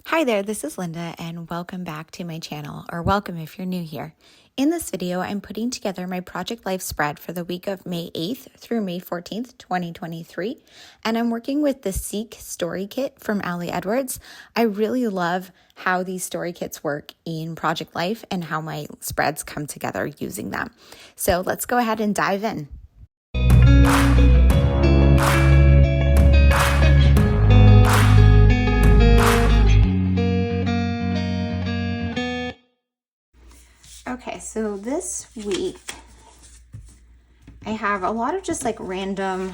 Hi there, this is Linda and welcome back to my channel, or welcome if you're new here. In this video, I'm putting together my Project Life spread for the week of May 8th through May 14th, 2023, and I'm working with the Seek Story Kit from Ali Edwards. I really love how these story kits work in Project Life and how my spreads come together using them. So let's go ahead and dive in. Okay, so this week I have a lot of just like random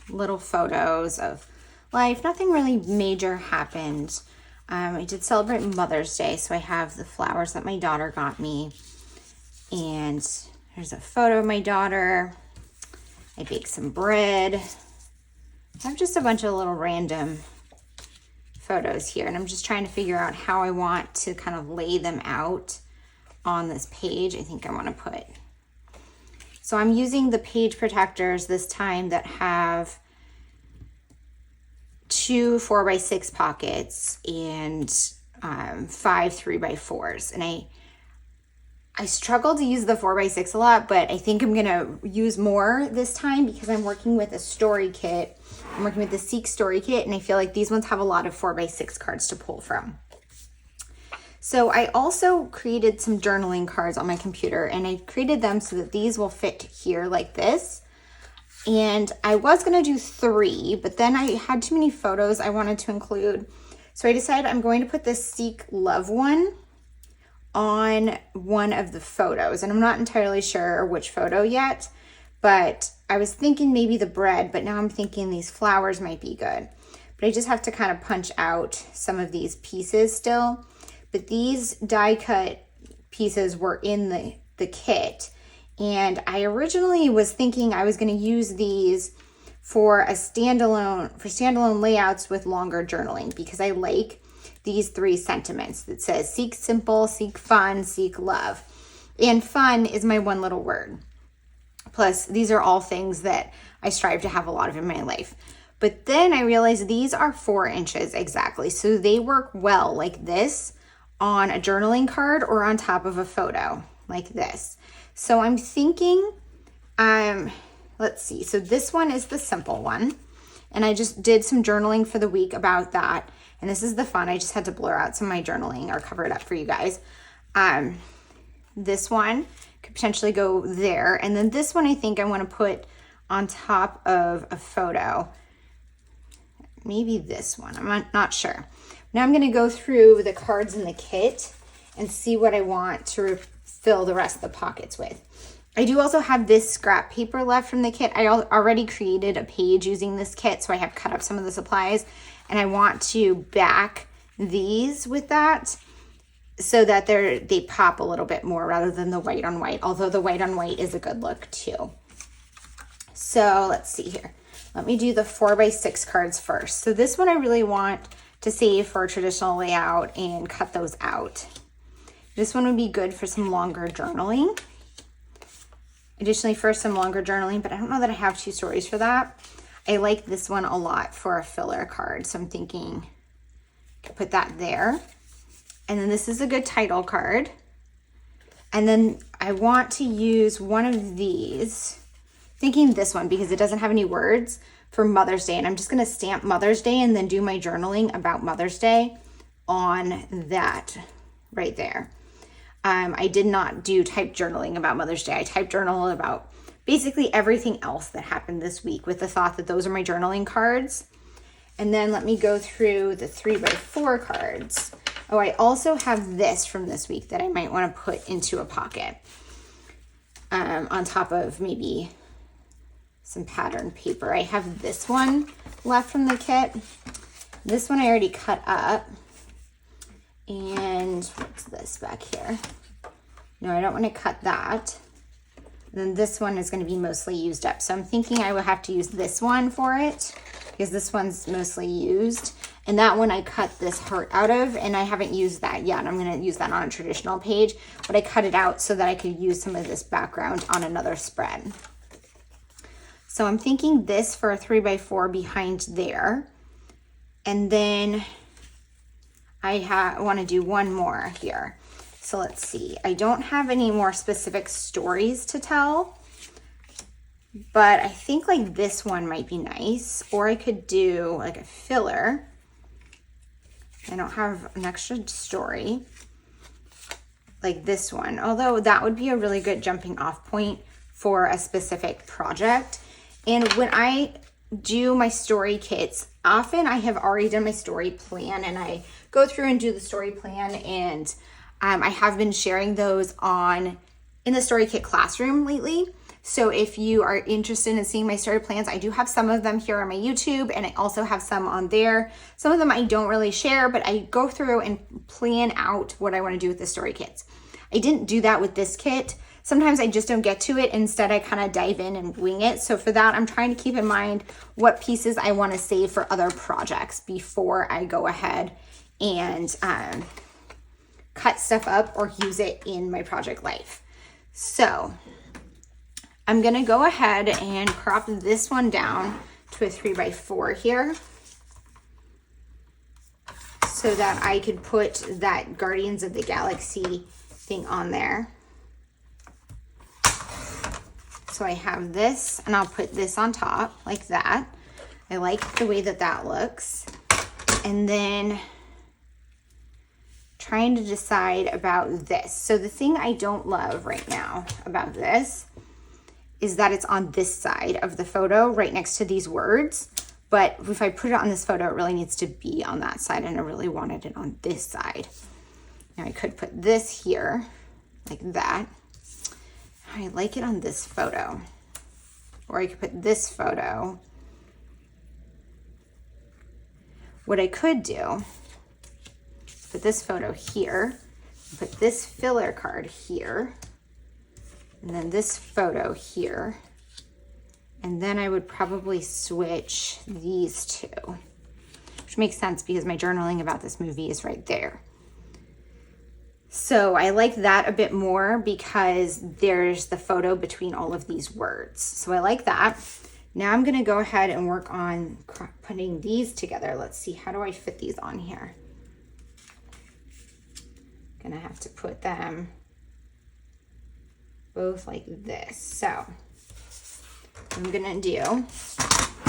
little photos of life. Nothing really major happened. I did celebrate Mother's Day, so I have the flowers that my daughter got me. And there's a photo of my daughter. I baked some bread. I have just a bunch of little random photos here, and I'm just trying to figure out how I want to kind of lay them out on this page. I think I want to put, so I'm using the page protectors this time that have 2 4x6 pockets and 5 3x4s, and I struggle to use the 4x6 a lot, but I think I'm gonna use more this time because I'm working with a story kit. I'm working with the Seek Story Kit, and I feel like these ones have a lot of 4x6 cards to pull from. So I also created some journaling cards on my computer, and I created them so that these will fit here like this. And I was gonna do 3, but then I had too many photos I wanted to include. So I decided I'm going to put this Seek Love one on one of the photos. And I'm not entirely sure which photo yet, but I was thinking maybe the bread, but now I'm thinking these flowers might be good. But I just have to kind of punch out some of these pieces still. But these die cut pieces were in the kit. And I originally was thinking I was going to use these for standalone layouts with longer journaling, because I like these 3 sentiments that says seek simple, seek fun, seek love. And fun is my one little word. Plus, these are all things that I strive to have a lot of in my life. But then I realized these are 4 inches exactly. So they work well like this on a journaling card or on top of a photo like this. So I'm thinking, let's see. So this one is the simple one. And I just did some journaling for the week about that. And this is the fun. I just had to blur out some of my journaling or cover it up for you guys. This one could potentially go there. And then this one I think I want to put on top of a photo. Maybe this one. I'm not sure. Now I'm going to go through the cards in the kit and see what I want to fill the rest of the pockets with. I do also have this scrap paper left from the kit. I already created a page using this kit, so I have cut up some of the supplies, and I want to back these with that so that they pop a little bit more rather than the white on white, although the white on white is a good look too. So let's see here. Let me do the 4x6 cards first. So this one I really want to save for a traditional layout and cut those out. This one would be good for some longer journaling. Additionally, for some longer journaling, but I don't know that I have 2 stories for that. I like this one a lot for a filler card, so I'm thinking I could put that there. And then this is a good title card. And then I want to use one of these, thinking this one because it doesn't have any words, for Mother's Day. And I'm just going to stamp Mother's Day and then do my journaling about Mother's Day on that right there. I did not do type journaling about Mother's Day. I typed journal about basically everything else that happened this week with the thought that those are my journaling cards. And then let me go through the 3x4 cards. Oh, I also have this from this week that I might want to put into a pocket on top of maybe some pattern paper. I have this one left from the kit. This one I already cut up. And what's this back here? No, I don't want to cut that. And then this one is going to be mostly used up. So I'm thinking I will have to use this one for it because this one's mostly used. And that one I cut this heart out of, and I haven't used that yet. I'm going to use that on a traditional page, but I cut it out so that I could use some of this background on another spread. So I'm thinking this for a 3x4 behind there. And then I want to do one more here. So let's see. I don't have any more specific stories to tell, but I think like this one might be nice. Or I could do like a filler. I don't have an extra story like this one, although that would be a really good jumping off point for a specific project. And when I do my story kits, often I have already done my story plan, and I go through and do the story plan, and I have been sharing those in the story kit classroom lately. So if you are interested in seeing my story plans, I do have some of them here on my YouTube, and I also have some on there. Some of them I don't really share, but I go through and plan out what I want to do with the story kits. I didn't do that with this kit. Sometimes I just don't get to it. Instead, I kind of dive in and wing it. So for that, I'm trying to keep in mind what pieces I want to save for other projects before I go ahead and cut stuff up or use it in my project life. So I'm going to go ahead and crop this one down to a 3x4 here so that I could put that Guardians of the Galaxy thing on there. So I have this, and I'll put this on top like that. I like the way that that looks. And then trying to decide about this. So the thing I don't love right now about this is that it's on this side of the photo right next to these words. But if I put it on this photo, it really needs to be on that side, and I really wanted it on this side. Now I could put this here like that. I like it on this photo. Or I could put this photo. What I could do, put this photo here, put this filler card here, and then this photo here. And then I would probably switch these two, which makes sense because my journaling about this movie is right there. So I like that a bit more because there's the photo between all of these words. So I like that. Now I'm going to go ahead and work on putting these together. Let's see, how do I fit these on here? Gonna have to put them both like this. So what I'm gonna do,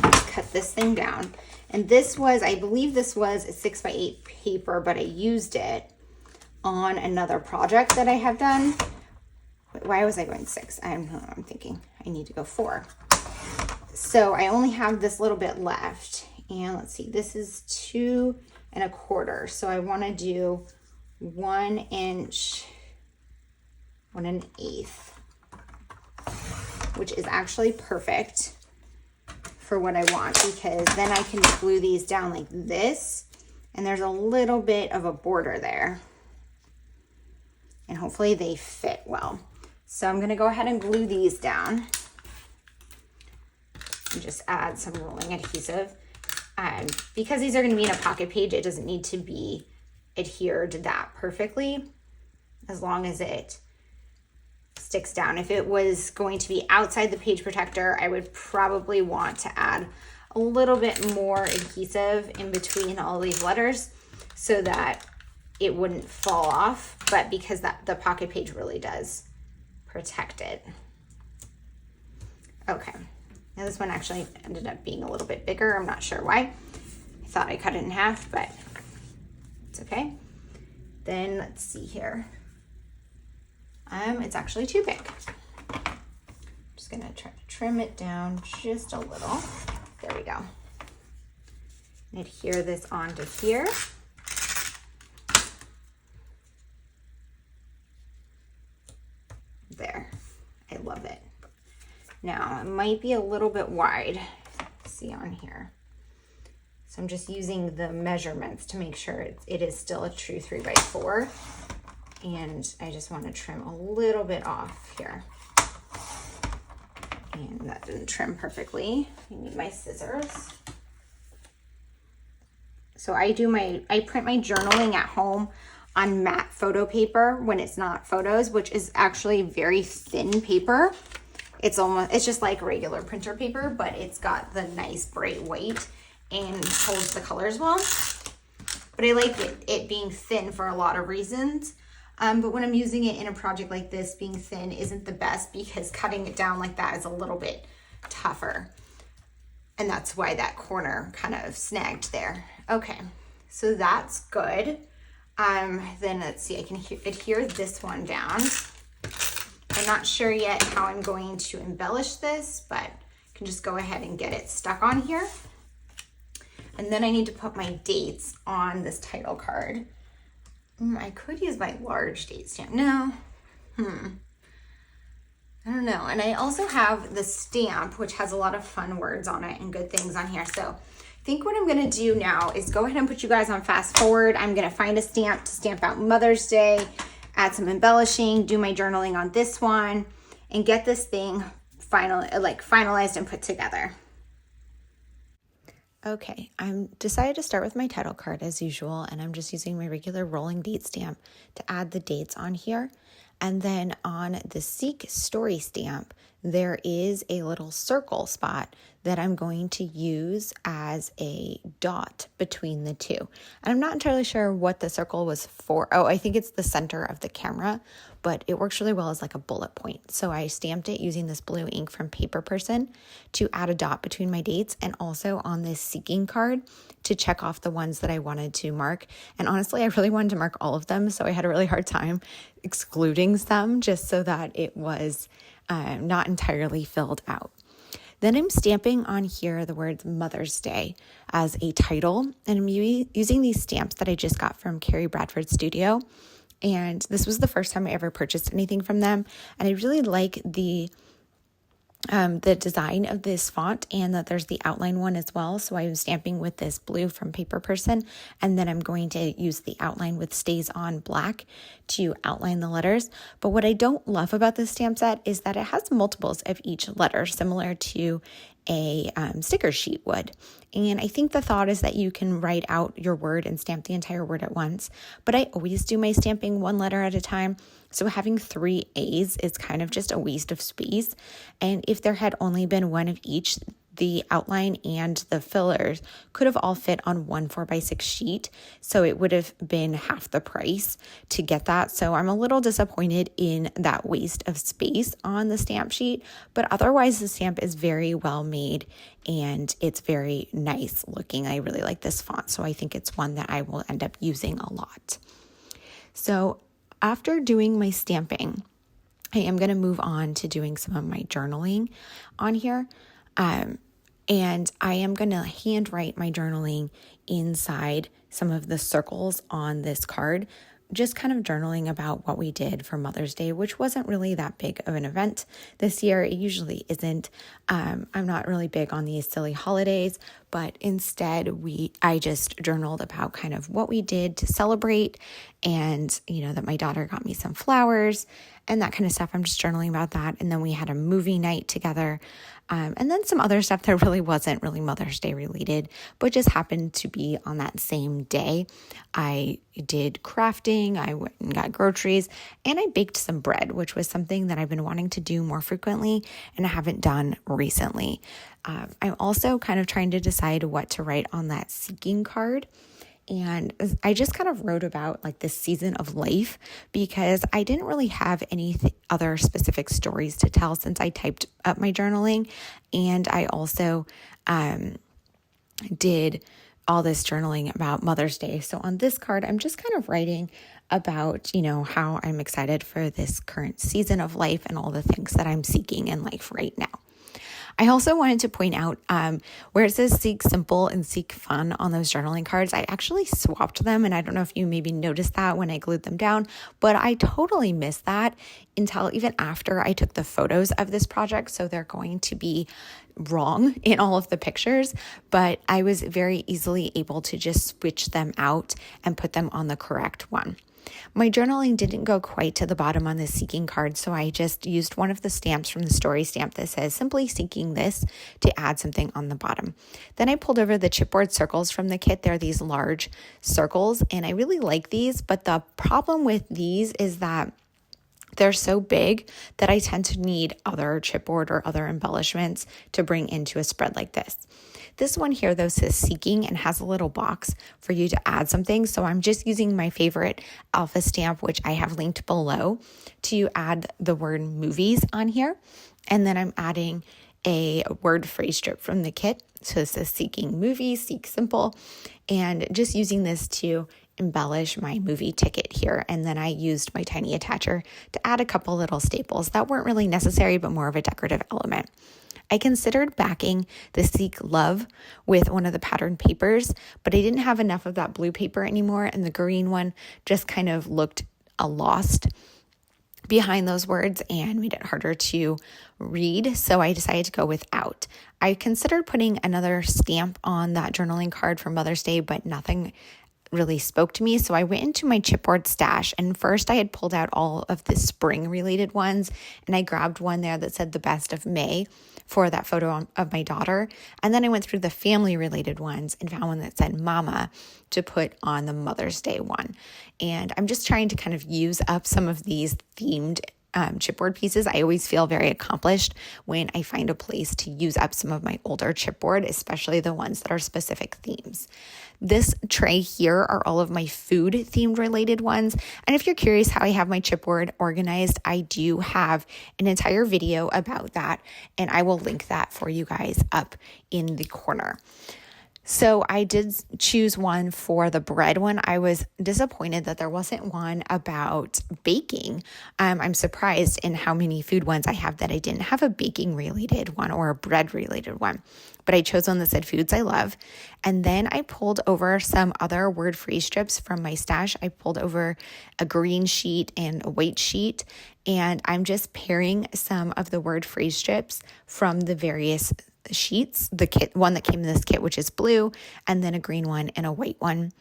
cut this thing down. And this was, I believe this was a 6x8 paper, but I used it on another project that I have done. Why was I going 6? I don't know what I'm thinking. I need to go 4. So I only have this little bit left. And let's see, this is 2 1/4. So I want to do 1 inch, 1 1/8, which is actually perfect for what I want, because then I can glue these down like this, and there's a little bit of a border there, and hopefully they fit well. So I'm gonna go ahead and glue these down and just add some rolling adhesive. Because these are gonna be in a pocket page, it doesn't need to be adhered that perfectly, as long as it sticks down. If it was going to be outside the page protector, I would probably want to add a little bit more adhesive in between all these letters so that it wouldn't fall off, but because the pocket page really does protect it. Okay, now this one actually ended up being a little bit bigger. I'm not sure why. I thought I cut it in half, but it's okay. Then let's see here. It's actually too big. I'm just gonna try to trim it down just a little. There we go. And adhere this onto here. There, I love it. Now it might be a little bit wide, see on here. So I'm just using the measurements to make sure it is still a true 3x4. And I just want to trim a little bit off here. And that didn't trim perfectly. I need my scissors. So I print my journaling at home on matte photo paper when it's not photos, which is actually very thin paper. It's just like regular printer paper, but it's got the nice bright white and holds the colors well. but I like it being thin for a lot of reasons. But when I'm using it in a project like this, being thin isn't the best because cutting it down like that is a little bit tougher. And that's why that corner kind of snagged there. Okay, so that's good. Then let's see, I can adhere this one down. I'm not sure yet how I'm going to embellish this, but I can just go ahead and get it stuck on here. And then I need to put my dates on this title card. I could use my large date stamp. No. I don't know. And I also have the stamp, which has a lot of fun words on it and good things on here. So I think what I'm going to do now is go ahead and put you guys on fast forward. I'm going to find a stamp to stamp out Mother's Day, add some embellishing, do my journaling on this one, and get this thing finalized and put together. Okay, I'm decided to start with my title card as usual, and I'm just using my regular rolling date stamp to add the dates on here. And then on the Seek story stamp, there is a little circle spot that I'm going to use as a dot between the two. And I'm not entirely sure what the circle was for. Oh, I think it's the center of the camera, but it works really well as like a bullet point. So I stamped it using this blue ink from Paper Person to add a dot between my dates, and also on this Seeking card to check off the ones that I wanted to mark. And honestly, I really wanted to mark all of them, so I had a really hard time excluding some just so that it was not entirely filled out. Then I'm stamping on here the words Mother's Day as a title, and I'm using these stamps that I just got from Carrie Bradford's studio. And this was the first time I ever purchased anything from them. And I really like the design of this font, and that there's the outline one as well. So I'm stamping with this blue from Paper Person, and then I'm going to use the outline with Stays On Black to outline the letters. But what I don't love about this stamp set is that it has multiples of each letter, similar to a sticker sheet would. And I think the thought is that you can write out your word and stamp the entire word at once, but I always do my stamping one letter at a time. So having 3 A's is kind of just a waste of space. And if there had only been one of each, the outline and the fillers could have all fit on one 4x6 sheet. So it would have been half the price to get that. So I'm a little disappointed in that waste of space on the stamp sheet, but otherwise the stamp is very well made and it's very nice looking. I really like this font, so I think it's one that I will end up using a lot. So after doing my stamping, I am going to move on to doing some of my journaling on here. And I am going to handwrite my journaling inside some of the circles on this card, just kind of journaling about what we did for Mother's Day, which wasn't really that big of an event this year. It usually isn't. I'm not really big on these silly holidays, but instead I just journaled about kind of what we did to celebrate, and that my daughter got me some flowers and that kind of stuff. I'm just journaling about that. And then we had a movie night together. And then some other stuff that really wasn't really Mother's Day related, but just happened to be on that same day. I did crafting, I went and got groceries, and I baked some bread, which was something that I've been wanting to do more frequently and I haven't done recently. I'm also kind of trying to decide what to write on that Seeking card. And I just kind of wrote about like this season of life because I didn't really have any other specific stories to tell since I typed up my journaling. And I also did all this journaling about Mother's Day. So on this card, I'm just kind of writing about, how I'm excited for this current season of life and all the things that I'm seeking in life right now. I also wanted to point out where it says Seek Simple and Seek Fun on those journaling cards, I actually swapped them. And I don't know if you maybe noticed that when I glued them down, but I totally missed that until even after I took the photos of this project. So they're going to be wrong in all of the pictures, but I was very easily able to just switch them out and put them on the correct one. My journaling didn't go quite to the bottom on the Seeking card, so I just used one of the stamps from the story stamp that says Simply Seeking This to add something on the bottom. Then I pulled over the chipboard circles from the kit. They're these large circles, and I really like these, but the problem with these is that they're so big that I tend to need other chipboard or other embellishments to bring into a spread like this. This one here, though, says seeking and has a little box for you to add something. So I'm just using my favorite alpha stamp, which I have linked below, to add the word movies on here. And then I'm adding a word phrase strip from the kit. So it says seeking movies, seek simple, and just using this to embellish my movie ticket here. And then I used my tiny attacher to add a couple little staples that weren't really necessary, but more of a decorative element. I considered backing the Seek Love with one of the patterned papers, but I didn't have enough of that blue paper anymore, and the green one just kind of looked lost behind those words and made it harder to read, so I decided to go without. I considered putting another stamp on that journaling card for Mother's Day, but nothing really spoke to me. So I went into my chipboard stash, and first I had pulled out all of the spring related ones, and I grabbed one there that said the best of May for that photo of my daughter. And then I went through the family related ones and found one that said Mama to put on the Mother's Day one. And I'm just trying to kind of use up some of these themed chipboard pieces. I always feel very accomplished when I find a place to use up some of my older chipboard, especially the ones that are specific themes. This tray here are all of my food themed related ones. And if you're curious how I have my chipboard organized, I do have an entire video about that, and I will link that for you guys up in the corner. So I did choose one for the bread one. I was disappointed that there wasn't one about baking. I'm surprised in how many food ones I have that I didn't have a baking related one or a bread related one. But I chose one that said foods I love. And then I pulled over some other word phrase strips from my stash. I pulled over a green sheet and a white sheet. And I'm just pairing some of the word phrase strips from the various sheets, the kit one that came in this kit, which is blue, and then a green one and a white one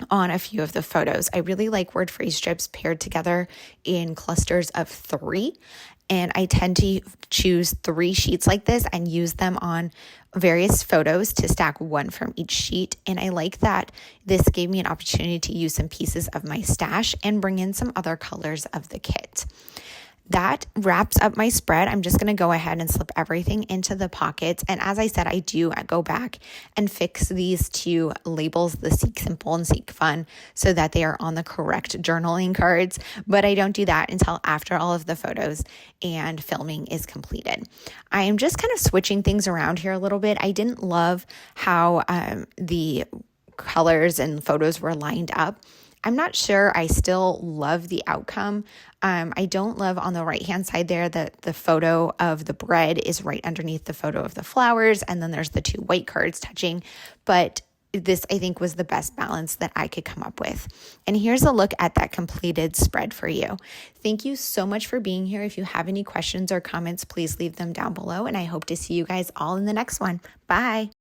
on a few of the photos. I really like word phrase strips paired together in clusters of 3, and I tend to choose 3 sheets like this and use them on various photos to stack one from each sheet. And I like that this gave me an opportunity to use some pieces of my stash and bring in some other colors of the kit. That wraps up my spread. I'm just going to go ahead and slip everything into the pockets. And as I said, I do go back and fix these 2 labels, the Seek Simple and Seek Fun, so that they are on the correct journaling cards. But I don't do that until after all of the photos and filming is completed. I am just kind of switching things around here a little bit. I didn't love how the colors and photos were lined up. I'm not sure I still love the outcome. I don't love on the right-hand side there that the photo of the bread is right underneath the photo of the flowers, and then there's the 2 white cards touching. But this, I think, was the best balance that I could come up with. And here's a look at that completed spread for you. Thank you so much for being here. If you have any questions or comments, please leave them down below, and I hope to see you guys all in the next one. Bye.